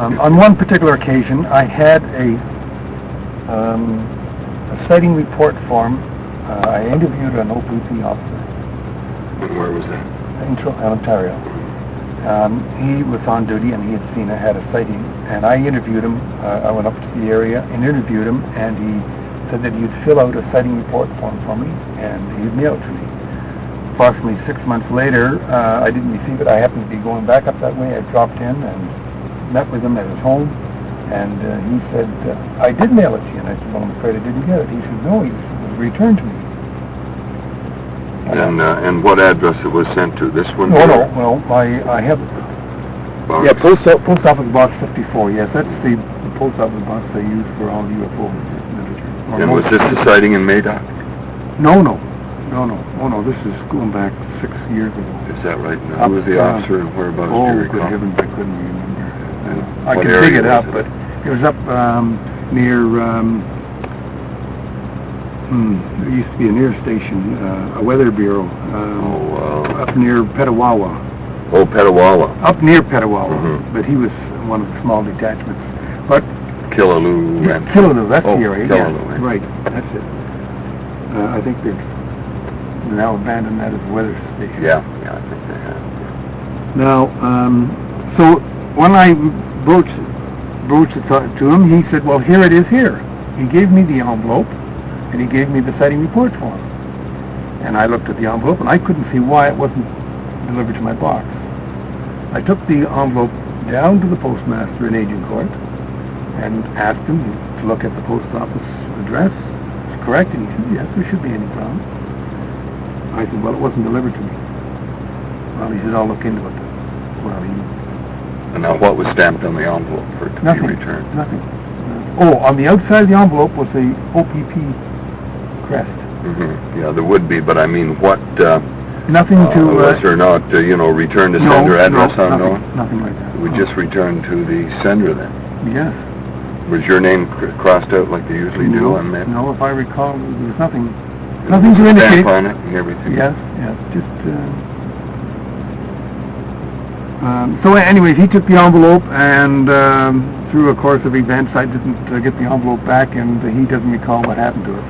On one particular occasion, I had a sighting report form. I interviewed an OPP officer. Where was that? In Ontario. He was on duty and he had a sighting, and I interviewed him. I went up to the area and interviewed him, and he said that he'd fill out a sighting report form for me and he'd mail it to me. Approximately 6 months later, I didn't receive it. I happened to be going back up that way. I dropped in and met with him at his home, and he said, I did mail it to you. And I said, well, I'm afraid I didn't get it. He said, no, it was returned to me. And what address it was sent to? This one? No, I have... Box? Yeah, Post Office Box 54, yes. That's the Post Office box they use for all the UFO literature. And was this a sighting in Madoc? No. Oh, no, this is going back 6 years ago. Is that right? Now, who was the officer and whereabouts do you recall? Oh, good heavens, I couldn't remember. I can dig it up, but it was up near... there used to be an air station, a weather bureau, up near Petawawa. Oh, Petawawa. Up near Petawawa, but he was one of the small detachments. But Killaloo. Killaloo, that's the area. Killaloo, yeah, right, that's it. I think they've now abandoned that as a weather station. Yeah, I think they have. Now, so when I broached it to him, he said, well, here it is here. He gave me the envelope, and he gave me the sighting report form. And I looked at the envelope, and I couldn't see why it wasn't delivered to my box. I took the envelope down to the postmaster in Agincourt and asked him to look at the post office address. It's correct, and he said, yes, there should be any problem. I said, well, it wasn't delivered to me. Well, he said, I'll look into it. Well, And now what was stamped on the envelope for it to be returned? Nothing. Oh, on the outside of the envelope was the OPP crest. Yeah, there would be, but I mean, what... nothing to... was there not, return to sender address unknown? Nothing like that. We just returned to the sender then? Yes. Was your name crossed out like they usually do on that? No, if I recall, there was nothing to indicate. Stamp on it and everything? Yes, just... so anyways, he took the envelope, and through a course of events, I didn't get the envelope back, and he doesn't recall what happened to it. So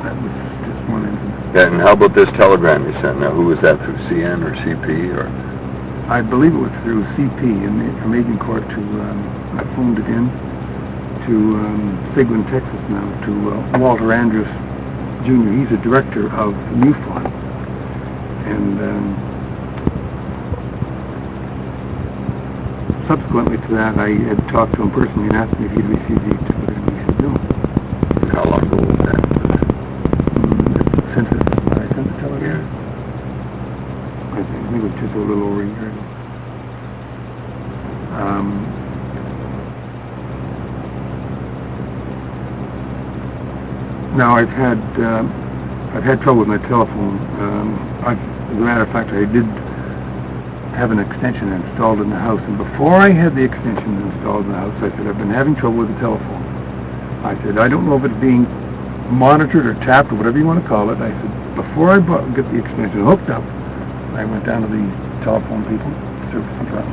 that was just one incident. And how about this telegram you sent? Now, who was that, through CN or CP, or? I believe it was through CP, from Agincourt to, I phoned it in to Seguin, Texas now, to Walter Andrews Jr. He's a director of MUFON, and subsequently to that, I had talked to him personally and asked him if he'd received the telegram. He said no. And how long ago was that? Since I sent the telegram? I think it was just a little over a year ago. Now I've had trouble with my telephone. As a matter of fact, I did have an extension installed in the house, and before I had the extension installed in the house, I said, I've been having trouble with the telephone. I said, I don't know if it's being monitored or tapped or whatever you want to call it. I said, before I get the extension hooked up, I went down to the telephone people,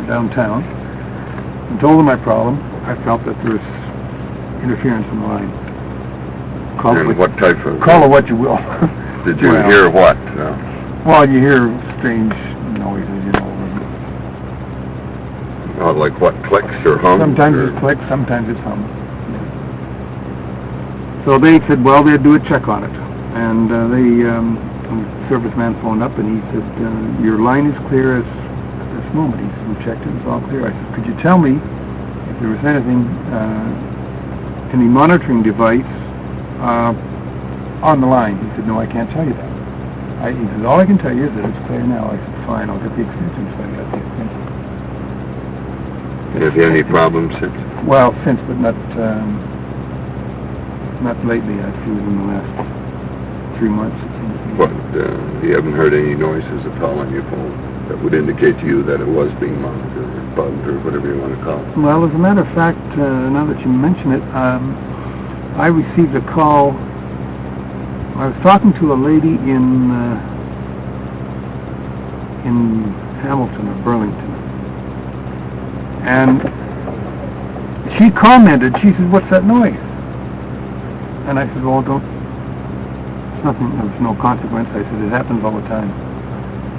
downtown, and told them my problem. I felt that there was interference in the line. Call it what you will. Did you hear what? Well, you hear strange noises, like what, clicks or hums? Sometimes it's clicks, sometimes it's hums. So they said, well, they'd do a check on it. And the serviceman phoned up and he said, your line is clear at this moment. He said, we checked it, it's all clear. I said, could you tell me if there was anything, any monitoring device on the line? He said, no, I can't tell you that. He said, all I can tell you is that it's clear now. I said, fine, I'll get the extension. So I got the extension. Have you had any problems since? Well, since, but not lately. I think within the last 3 months. What, you haven't heard any noises at all on your phone that would indicate to you that it was being monitored or bugged or whatever you want to call it? Well, as a matter of fact, now that you mention it, I received a call. I was talking to a lady in Hamilton or Burlington, And she commented, she said, "What's that noise?" And I said, "Well, don't, it's nothing, there's no consequence." I said, "It happens all the time."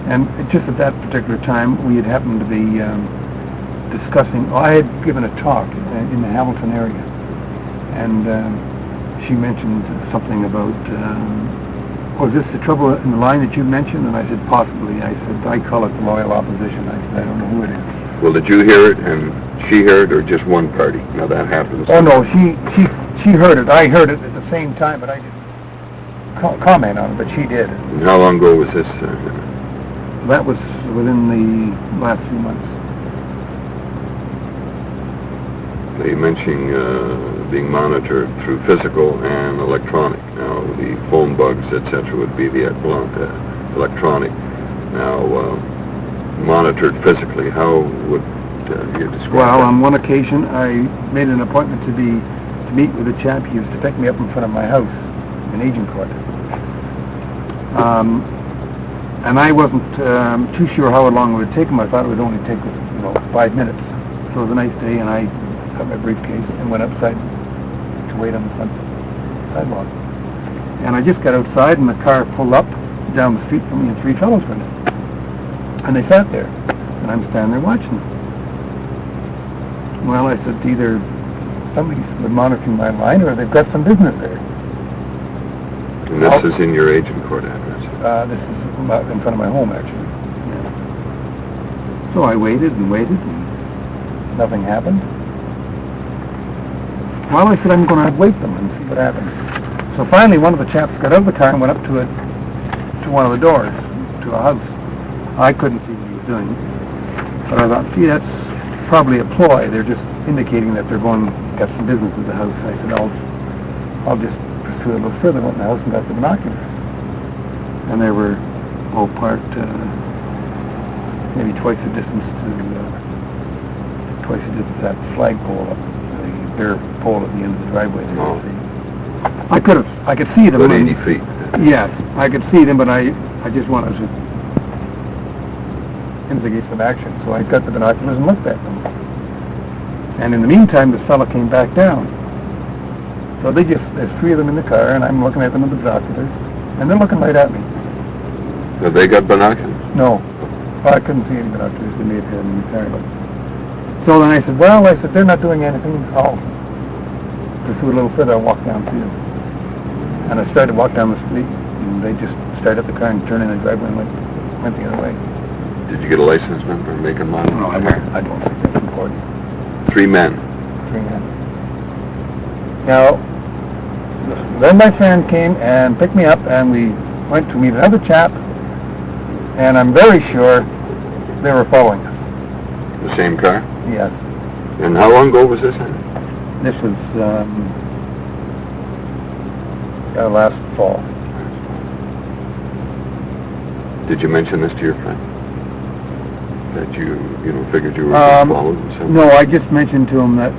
And just at that particular time, we had happened to be discussing, I had given a talk in the Hamilton area, and she mentioned something about, was this the trouble in the line that you mentioned? And I said, "Possibly." I said, "I call it the loyal opposition." I said, "I don't know who it is." Well, did you hear it and she heard it, or just one party? Now that happens. Oh no, she heard it. I heard it at the same time, but I didn't comment on it, but she did. And how long ago was this? That was within the last few months. You mentioning being monitored through physical and electronic. Now, the phone bugs, etc., would be the electronic. Now, monitored physically, how would you describe Well, that? on one occasion, I made an appointment to meet with a chap. He used to pick me up in front of my house in Agincourt. And I wasn't too sure how long it would take him. I thought it would only take 5 minutes. So it was a nice day, and I got my briefcase and went outside to wait on the front sidewalk. And I just got outside, and the car pulled up down the street from me, and 3 fellows were in it. And they sat there, and I'm standing there watching them. Well, I said, either somebody's been monitoring my line, or they've got some business there. And this is in your Agincourt address? This is in front of my home, actually. Yeah. So I waited and waited, and nothing happened. Well, I said, I'm going to wait them and see what happens. So finally, one of the chaps got out of the car and went up to one of the doors, to a house. I couldn't see what he was doing, but I thought, gee, that's probably a ploy. They're just indicating that they're going to get some business at the house. I said, I'll just pursue it a little further. Went in the house and got the binoculars. And they were all parked maybe twice the distance that flagpole up, the bare pole at the end of the driveway. Oh. I could see them. About 80 feet. Yes, I could see them, but I just wanted to instigate some action. So I got the binoculars and looked at them. And in the meantime, this fellow came back down. So there's 3 of them in the car, and I'm looking at them with the binoculars, and they're looking right at me. Have they got binoculars? No. I couldn't see any binoculars. They may have had them entirely. So then I said, well, they're not doing anything. I'll pursue a little further. I'll walk down to them. And I started to walk down the street, and they just started up the car and turned in the driveway and went the other way. Did you get a license number, make and model? No, I don't think that's important. 3 men. 3 men. Now, then my friend came and picked me up, and we went to meet another chap, and I'm very sure they were following us. The same car? Yes. And how long ago was this? This was last fall. Did you mention this to your friend? That you figured you were being followed and so? No, I just mentioned to him that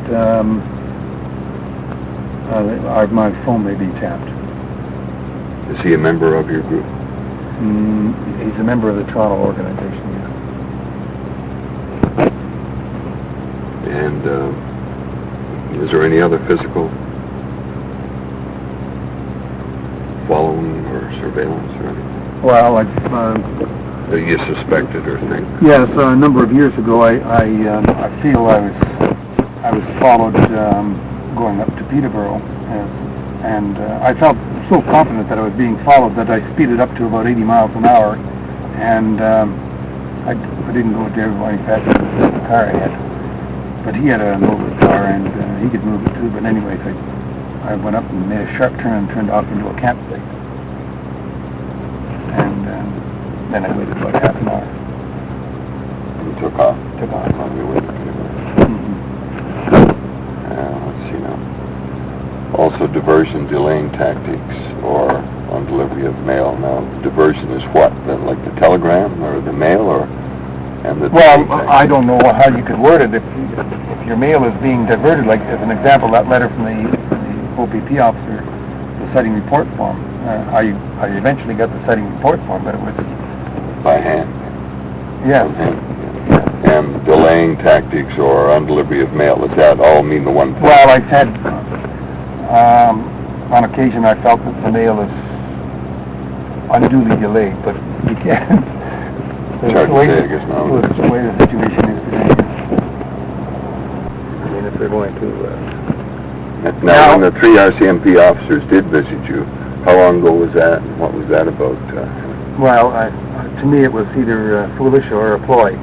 my phone may be tapped. Is he a member of your group? He's a member of the Toronto organization, yes. And is there any other physical following or surveillance or anything? Well, That you suspected or think? yes, a number of years ago, I feel I was followed going up to Peterborough, and I felt so confident that I was being followed that I speeded up to about 80 miles an hour, and I didn't go any faster than the car I had. But he had an older car, and he could move it too. But anyways, I went up and made a sharp turn and turned off into a campsite. And then I waited about half an hour. You took off? Took off. On your way to Peterborough. Let's see now. Also diversion, delaying tactics, or on delivery of mail. Now, diversion is what? Like the telegram or the mail, or? Well, I don't know how you could word it. If your mail is being diverted, like as an example, that letter from the OPP officer, the sighting report form. I eventually got the sighting report form, but it was by hand. Yeah. From hand. Yeah. and delaying tactics or undelivery of mail, does that all mean the one thing? Well, I've had, on occasion I felt that the mail is unduly delayed, but you can't. It's hard to say, I guess, now. Well, it's the way the situation is today. I mean, if they're going to... Now, when the 3 RCMP officers did visit you, how long ago was that, and what was that about? Well, to me it was either foolish or a ploy.